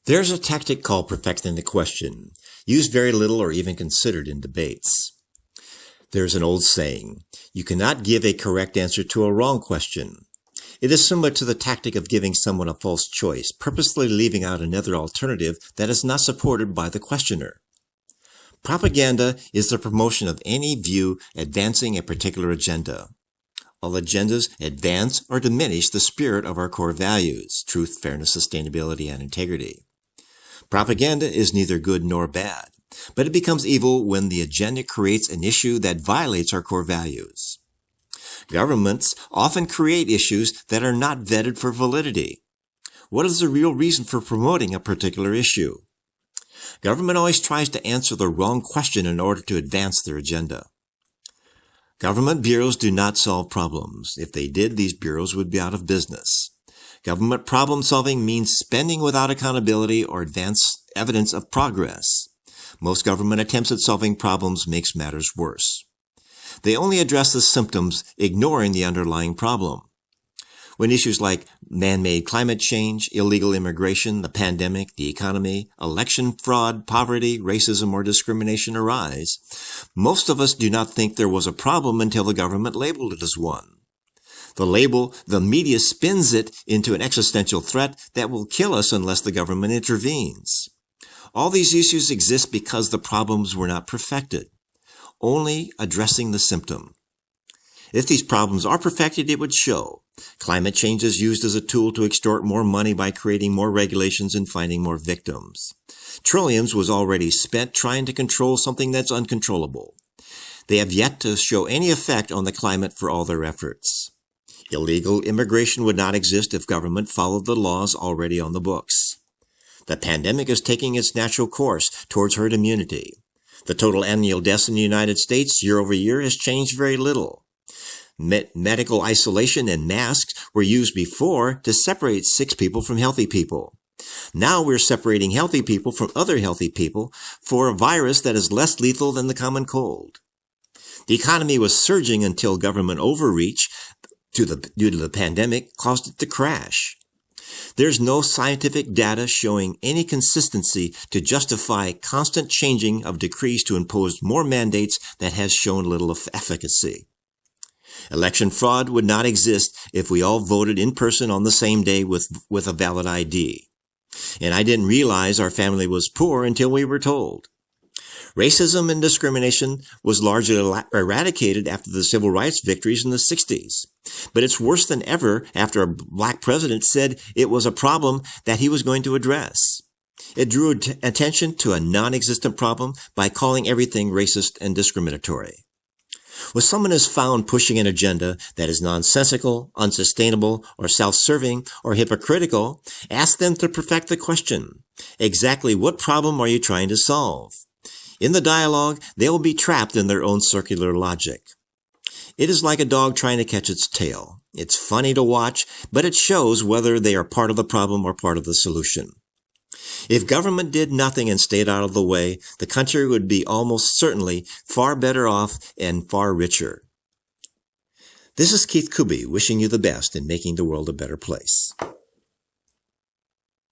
There's a tactic called perfecting the question, used very little or even considered in debates. There's an old saying, you cannot give a correct answer to a wrong question. It is similar to the tactic of giving someone a false choice, purposely leaving out another alternative that is not supported by the questioner. Propaganda is the promotion of any view advancing a particular agenda. All agendas advance or diminish the spirit of our core values, truth, fairness, sustainability, and integrity. Propaganda is neither good nor bad, but it becomes evil when the agenda creates an issue that violates our core values. Governments often create issues that are not vetted for validity. What is the real reason for promoting a particular issue? Government always tries to answer the wrong question in order to advance their agenda. Government bureaus do not solve problems. If they did, these bureaus would be out of business. Government problem solving means spending without accountability or evidence of progress. Most government attempts at solving problems makes matters worse. They only address the symptoms, ignoring the underlying problem. When issues like man-made climate change, illegal immigration, the pandemic, the economy, election fraud, poverty, racism, or discrimination arise, most of us do not think there was a problem until the government labeled it as one. The media spins it into an existential threat that will kill us unless the government intervenes. All these issues exist because the problems were not perfected, only addressing the symptom. If these problems are perfected, it would show. Climate change is used as a tool to extort more money by creating more regulations and finding more victims. Trillions was already spent trying to control something that's uncontrollable. They have yet to show any effect on the climate for all their efforts. Illegal immigration would not exist if government followed the laws already on the books. The pandemic is taking its natural course towards herd immunity. The total annual deaths in the United States year over year has changed very little. Medical isolation and masks were used before to separate sick people from healthy people. Now we're separating healthy people from other healthy people for a virus that is less lethal than the common cold. The economy was surging until government overreach due to the pandemic caused it to crash. There's no scientific data showing any consistency to justify constant changing of decrees to impose more mandates that has shown little efficacy. Election fraud would not exist if we all voted in person on the same day with a valid ID. And I didn't realize our family was poor until we were told. Racism and discrimination was largely eradicated after the civil rights victories in the 60s. But it's worse than ever after a black president said it was a problem that he was going to address. It drew attention to a non-existent problem by calling everything racist and discriminatory. When someone is found pushing an agenda that is nonsensical, unsustainable, or self-serving, or hypocritical, ask them to perfect the question. Exactly what problem are you trying to solve? In the dialogue, they will be trapped in their own circular logic. It is like a dog trying to catch its tail. It's funny to watch, but it shows whether they are part of the problem or part of the solution. If government did nothing and stayed out of the way, the country would be almost certainly far better off and far richer. This is Keith Kuby wishing you the best in making the world a better place.